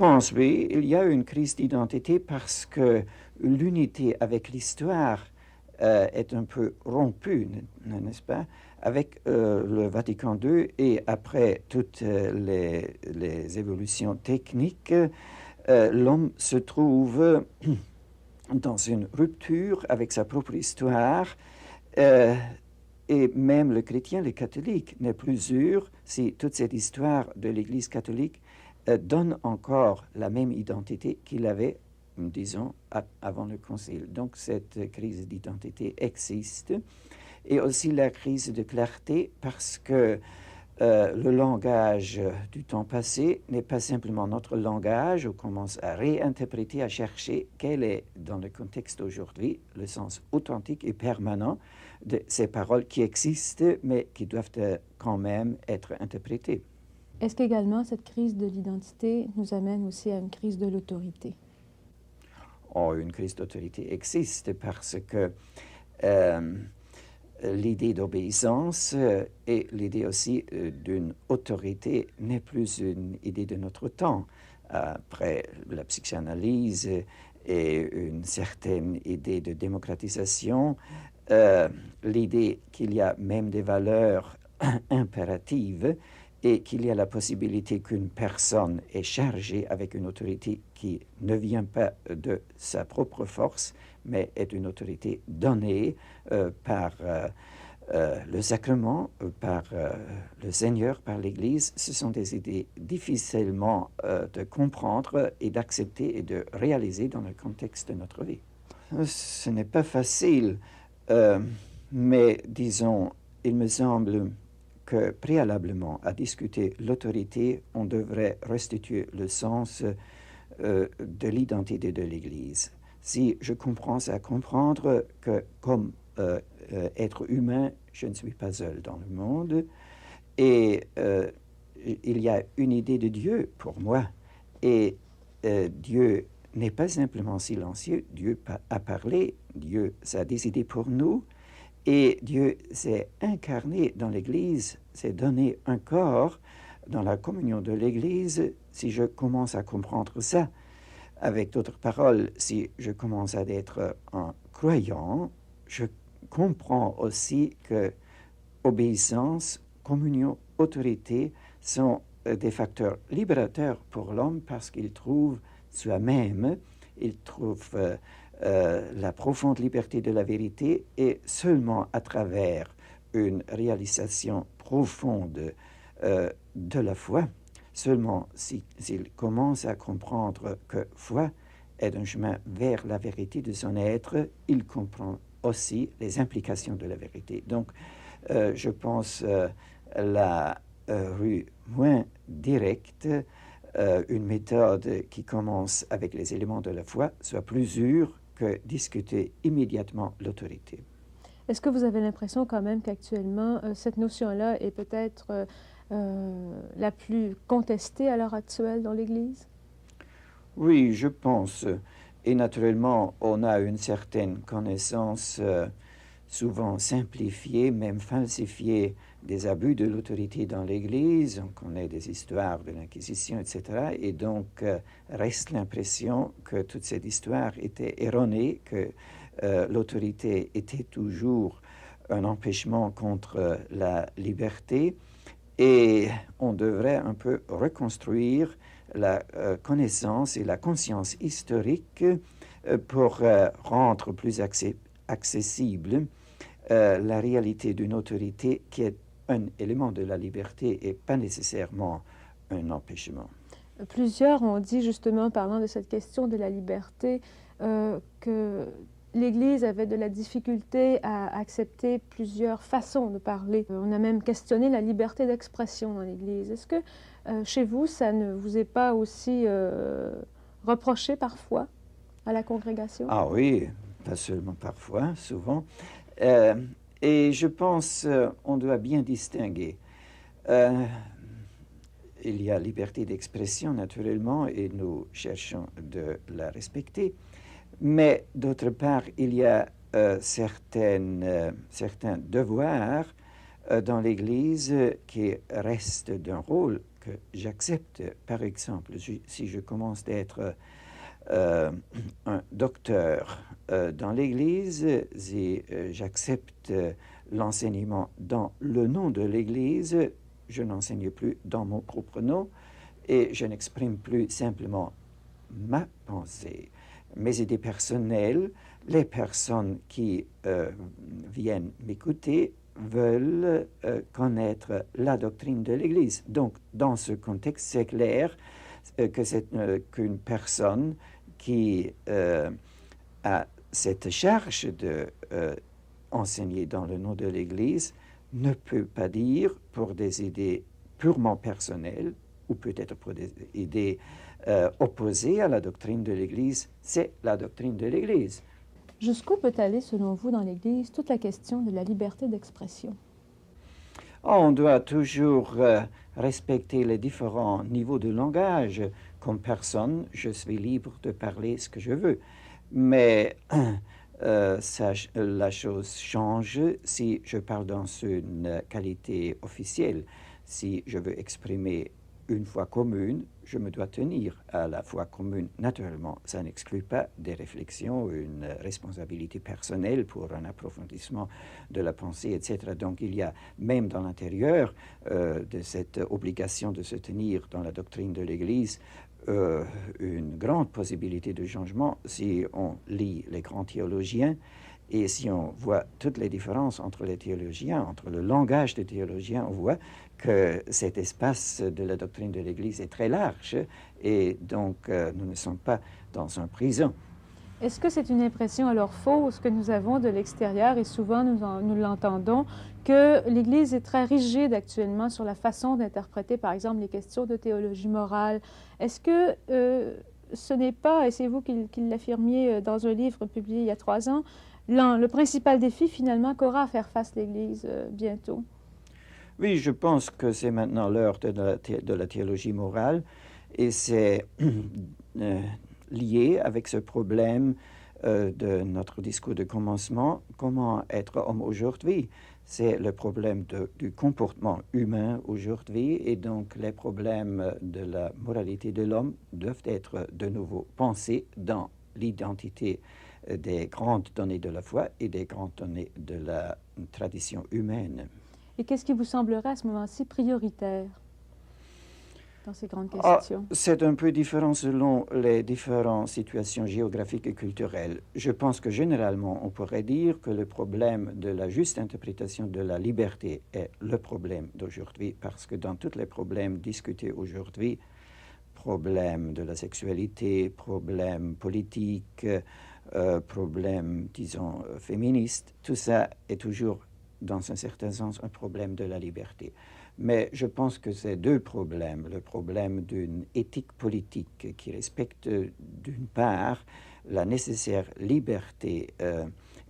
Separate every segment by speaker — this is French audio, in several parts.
Speaker 1: pense, oui, il y a une crise d'identité parce que l'unité avec l'histoire est un peu rompue, n'est-ce pas, avec le Vatican II et après toutes les évolutions techniques, l'homme se trouve dans une rupture avec sa propre histoire. euh, et même le chrétien, le catholique, n'est plus sûr si toute cette histoire de l'Église catholique donne encore la même identité qu'il avait, disons, avant le Concile. Donc cette crise d'identité existe. Et aussi la crise de clarté parce que le langage du temps passé n'est pas simplement notre langage. On commence à réinterpréter, à chercher quel est, dans le contexte d'aujourd'hui, le sens authentique et permanent de ces paroles qui existent, mais qui doivent quand même être interprétées.
Speaker 2: Est-ce qu'également cette crise de l'identité nous amène aussi à une crise de l'autorité?
Speaker 1: Oh, une crise d'autorité existe parce que euh, l'idée d'obéissance et l'idée aussi d'une autorité n'est plus une idée de notre temps. Après la psychanalyse et une certaine idée de démocratisation, l'idée qu'il y a même des valeurs impératives et qu'il y a la possibilité qu'une personne est chargée avec une autorité qui ne vient pas de sa propre force, mais est une autorité donnée par le sacrement, par le Seigneur, par l'Église. Ce sont des idées difficilement de comprendre et d'accepter et de réaliser dans le contexte de notre vie. Ce n'est pas facile, mais disons, il me semble que préalablement à discuter l'autorité, on devrait restituer le sens de l'identité de l'Église. Si je commence à comprendre que comme être humain, je ne suis pas seul dans le monde, et il y a une idée de Dieu pour moi, et Dieu n'est pas simplement silencieux, Dieu a parlé, Dieu a décidé pour nous, et Dieu s'est incarné dans l'Église, s'est donné un corps dans la communion de l'Église. Si je commence à comprendre ça, avec d'autres paroles, si je commence à être un croyant, je comprends aussi que obéissance, communion, autorité sont des facteurs libérateurs pour l'homme parce qu'il trouve soi-même, il trouve la profonde liberté de la vérité et seulement à travers une réalisation profonde de la foi, seulement s'il commence à comprendre que foi est un chemin vers la vérité de son être, il comprend aussi les implications de la vérité. Donc, je pense la rue moins directe, une méthode qui commence avec les éléments de la foi, soit plus sûre que discuter immédiatement l'autorité.
Speaker 2: Est-ce que vous avez l'impression quand même qu'actuellement, cette notion-là est peut-être la plus contestée à l'heure actuelle dans l'Église?
Speaker 1: Oui, je pense. Et naturellement, on a une certaine connaissance souvent simplifiée, même falsifiée, des abus de l'autorité dans l'Église. On connaît des histoires de l'Inquisition, etc. Et donc, reste l'impression que toute cette histoire était erronée, que l'autorité était toujours un empêchement contre la liberté. Et on devrait un peu reconstruire la connaissance et la conscience historique pour rendre plus accessible la réalité d'une autorité qui est un élément de la liberté et pas nécessairement un empêchement.
Speaker 2: Plusieurs ont dit justement, parlant de cette question de la liberté, que l'Église avait de la difficulté à accepter plusieurs façons de parler. On a même questionné la liberté d'expression dans l'Église. Est-ce que chez vous, ça ne vous est pas aussi reproché parfois à la congrégation?
Speaker 1: Ah oui, pas seulement parfois, souvent. Euh, et je pense on doit bien distinguer. Il y a liberté d'expression naturellement et nous cherchons de la respecter. Mais d'autre part, il y a certains devoirs dans l'Église qui restent d'un rôle que j'accepte. Par exemple, si je commence d'être un docteur dans l'Église, si j'accepte l'enseignement dans le nom de l'Église, je n'enseigne plus dans mon propre nom et je n'exprime plus simplement ma pensée, mes idées personnelles. Les personnes qui viennent m'écouter veulent connaître la doctrine de l'Église. Donc, dans ce contexte, c'est clair que c'est qu'une personne qui a cette charge de enseigner dans le nom de l'Église ne peut pas dire pour des idées purement personnelles ou peut-être pour des idées opposées à la doctrine de l'Église, c'est la doctrine de l'Église.
Speaker 2: Jusqu'où peut aller, selon vous, dans l'Église, toute la question de la liberté d'expression?
Speaker 1: On doit toujours respecter les différents niveaux de langage. Comme personne, je suis libre de parler ce que je veux. Mais la chose change si je parle dans une qualité officielle. Si je veux exprimer une foi commune, je me dois tenir à la foi commune. Naturellement, ça n'exclut pas des réflexions, une responsabilité personnelle pour un approfondissement de la pensée, etc. Donc il y a même dans l'intérieur de cette obligation de se tenir dans la doctrine de l'Église une grande possibilité de changement si on lit les grands théologiens et si on voit toutes les différences entre les théologiens, entre le langage des théologiens, on voit que cet espace de la doctrine de l'Église est très large et donc nous ne sommes pas dans une prison.
Speaker 2: Est-ce que c'est une impression alors fausse que nous avons de l'extérieur et souvent nous l'entendons, que l'Église est très rigide actuellement sur la façon d'interpréter par exemple les questions de théologie morale? Est-ce que ce n'est pas, et c'est vous qui l'affirmiez dans un livre publié il y a 3 ans, le principal défi finalement qu'aura à faire face l'Église bientôt?
Speaker 1: Oui, je pense que c'est maintenant l'heure de la théologie morale et c'est lié avec ce problème de notre discours de commencement, comment être homme aujourd'hui. C'est le problème du comportement humain aujourd'hui et donc les problèmes de la moralité de l'homme doivent être de nouveau pensés dans l'identité des grandes données de la foi et des grandes données de la tradition humaine.
Speaker 2: Et qu'est-ce qui vous semblerait à ce moment-ci prioritaire dans ces grandes questions?
Speaker 1: C'est un peu différent selon les différentes situations géographiques et culturelles. Je pense que généralement, on pourrait dire que le problème de la juste interprétation de la liberté est le problème d'aujourd'hui, parce que dans tous les problèmes discutés aujourd'hui, problème de la sexualité, problème politique, problème, disons, féministe, tout ça est toujours, dans un certain sens, un problème de la liberté. Mais je pense que ces deux problèmes, le problème d'une éthique politique qui respecte d'une part la nécessaire liberté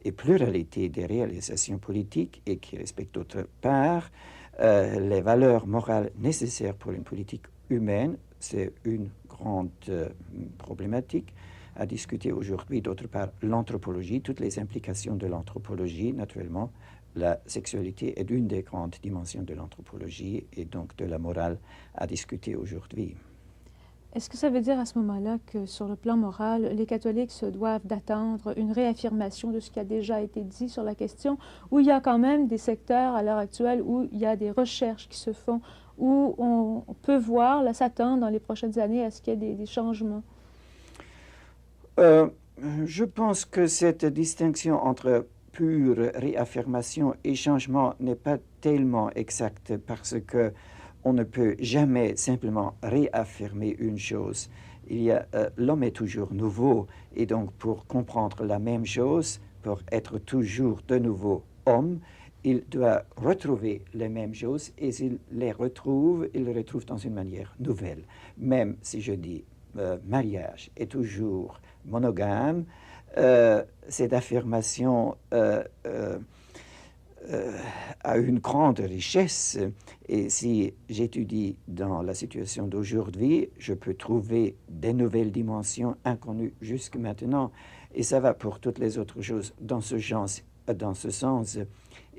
Speaker 1: et pluralité des réalisations politiques et qui respecte d'autre part les valeurs morales nécessaires pour une politique humaine, c'est une grande problématique à discuter aujourd'hui. D'autre part, l'anthropologie, toutes les implications de l'anthropologie, naturellement, la sexualité est une des grandes dimensions de l'anthropologie et donc de la morale à discuter aujourd'hui.
Speaker 2: Est-ce que ça veut dire à ce moment-là que sur le plan moral, les catholiques se doivent d'attendre une réaffirmation de ce qui a déjà été dit sur la question, ou il y a quand même des secteurs à l'heure actuelle où il y a des recherches qui se font, où on peut voir, là, s'attendre dans les prochaines années à ce qu'il y ait des changements?
Speaker 1: Je pense que cette distinction entre pure réaffirmation et changement n'est pas tellement exacte parce que on ne peut jamais simplement réaffirmer une chose. L'homme est toujours nouveau et donc pour comprendre la même chose, pour être toujours de nouveau homme, il doit retrouver les mêmes choses et s'il les retrouve, il les retrouve dans une manière nouvelle. Même si je dis mariage est toujours monogame, cette affirmation a une grande richesse et si j'étudie dans la situation d'aujourd'hui, je peux trouver des nouvelles dimensions inconnues jusque maintenant et ça va pour toutes les autres choses. Dans ce sens,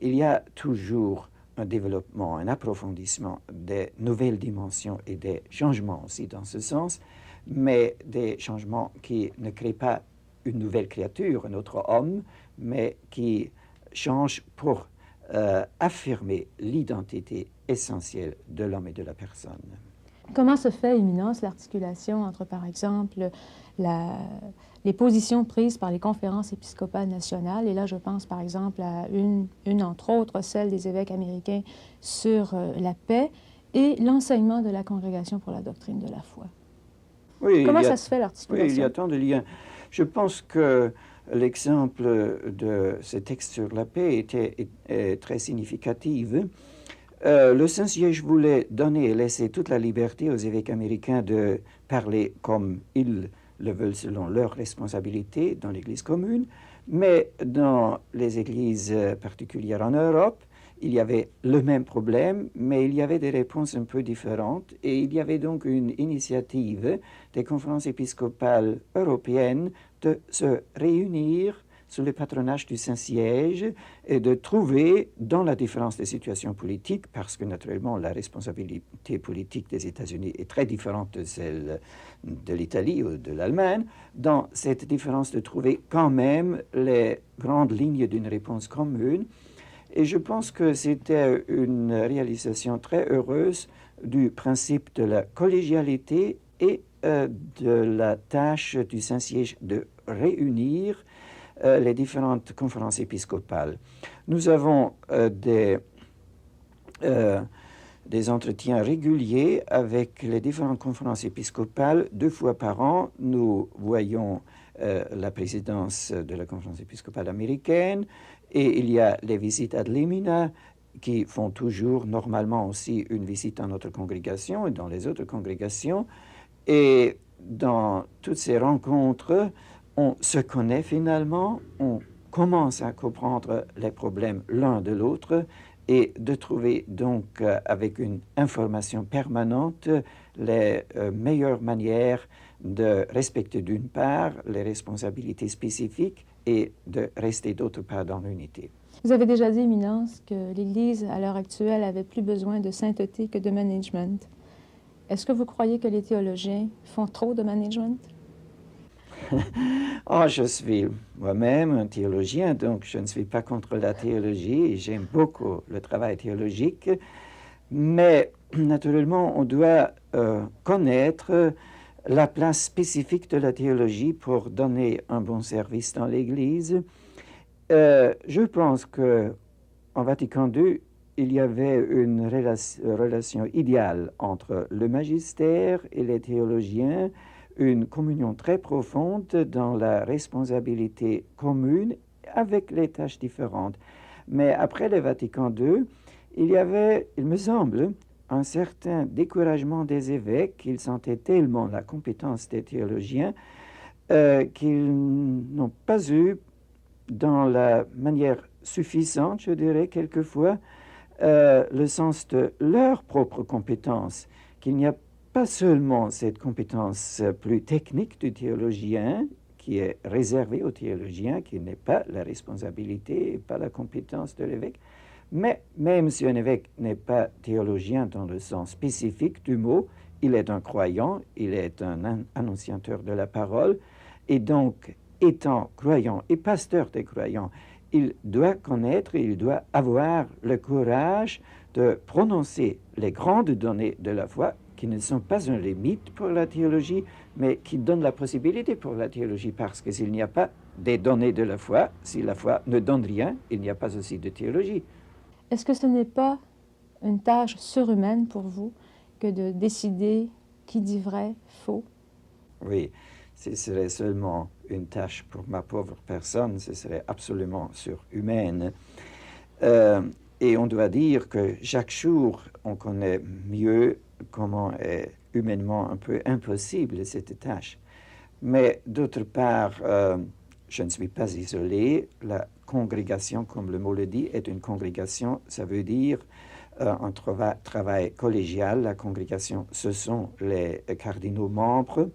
Speaker 1: il y a toujours un développement, un approfondissement des nouvelles dimensions et des changements aussi dans ce sens, mais des changements qui ne créent pas une nouvelle créature, un autre homme, mais qui changent pour affirmer l'identité essentielle de l'homme et de la personne.
Speaker 2: Comment se fait, Éminence, l'articulation entre, par exemple, les positions prises par les conférences épiscopales nationales, et là je pense par exemple à une entre autres, celle des évêques américains sur la paix, et l'enseignement de la Congrégation pour la doctrine de la foi?
Speaker 1: Oui,
Speaker 2: Comment ça se fait l'articulation?
Speaker 1: Oui, il y a tant de liens. Je pense que l'exemple de ce texte sur la paix est très significatif. Le Saint-Siège voulait donner et laisser toute la liberté aux évêques américains de parler comme ils le veulent selon leurs responsabilités dans l'Église commune, mais dans les églises particulières en Europe, il y avait le même problème, mais il y avait des réponses un peu différentes, et il y avait donc une initiative des conférences épiscopales européennes de se réunir sous le patronage du Saint-Siège et de trouver, dans la différence des situations politiques, parce que naturellement la responsabilité politique des États-Unis est très différente de celle de l'Italie ou de l'Allemagne, dans cette différence de trouver quand même les grandes lignes d'une réponse commune. Et je pense que c'était une réalisation très heureuse du principe de la collégialité et de la tâche du Saint-Siège de réunir les différentes conférences épiscopales. Nous avons des entretiens réguliers avec les différentes conférences épiscopales. 2 fois par an, nous voyons la présidence de la conférence épiscopale américaine, et il y a les visites ad limina qui font toujours normalement aussi une visite dans notre congrégation et dans les autres congrégations. Et dans toutes ces rencontres, on se connaît finalement, on commence à comprendre les problèmes l'un de l'autre et de trouver donc avec une information permanente les meilleures manières de respecter d'une part les responsabilités spécifiques et de rester d'autre part dans l'unité.
Speaker 2: Vous avez déjà dit, Éminence, que l'Église à l'heure actuelle avait plus besoin de sainteté que de management. Est-ce que vous croyez que les théologiens font trop de management?
Speaker 1: Oh, je suis moi-même un théologien, donc je ne suis pas contre la théologie. J'aime beaucoup le travail théologique, mais naturellement, on doit connaître la place spécifique de la théologie pour donner un bon service dans l'Église. Je pense qu'en Vatican II, il y avait une relation idéale entre le magistère et les théologiens, une communion très profonde dans la responsabilité commune avec les tâches différentes. Mais après le Vatican II, il y avait, il me semble, un certain découragement des évêques. Ils sentaient tellement la compétence des théologiens qu'ils n'ont pas eu, dans la manière suffisante, je dirais quelquefois, le sens de leur propre compétence, qu'il n'y a pas seulement cette compétence plus technique du théologien qui est réservée au théologien, qui n'est pas la responsabilité et pas la compétence de l'évêque, mais même si un évêque n'est pas théologien dans le sens spécifique du mot, il est un croyant, il est un annonciateur de la parole, et donc, étant croyant et pasteur des croyants, il doit connaître, il doit avoir le courage de prononcer les grandes données de la foi, qui ne sont pas une limite pour la théologie, mais qui donnent la possibilité pour la théologie, parce que s'il n'y a pas des données de la foi, si la foi ne donne rien, il n'y a pas aussi de théologie.
Speaker 2: Est-ce que ce n'est pas une tâche surhumaine pour vous que de décider qui dit vrai, faux?
Speaker 1: Oui, ce serait seulement une tâche pour ma pauvre personne, ce serait absolument surhumaine. Et on doit dire que chaque jour, on connaît mieux comment est humainement un peu impossible cette tâche. Mais d'autre part, je ne suis pas isolé. La congrégation, comme le mot le dit, est une congrégation. Ça veut dire un travail collégial. La congrégation, ce sont les cardinaux membres.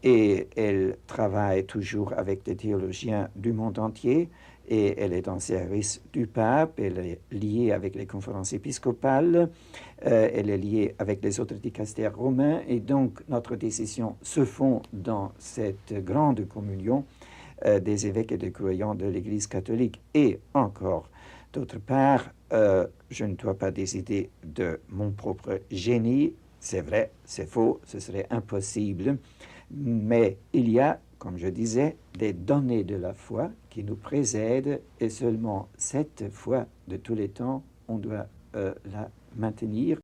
Speaker 1: et elle travaille toujours avec des théologiens du monde entier, et elle est en service du pape, elle est liée avec les conférences épiscopales, elle est liée avec les autres dicastères romains, et donc notre décision se fond dans cette grande communion des évêques et des croyants de l'Église catholique. Et encore, d'autre part, je ne dois pas décider de mon propre génie, c'est vrai, c'est faux, ce serait impossible, mais il y a, comme je disais, des données de la foi qui nous précèdent, et seulement cette foi de tous les temps, on doit la maintenir.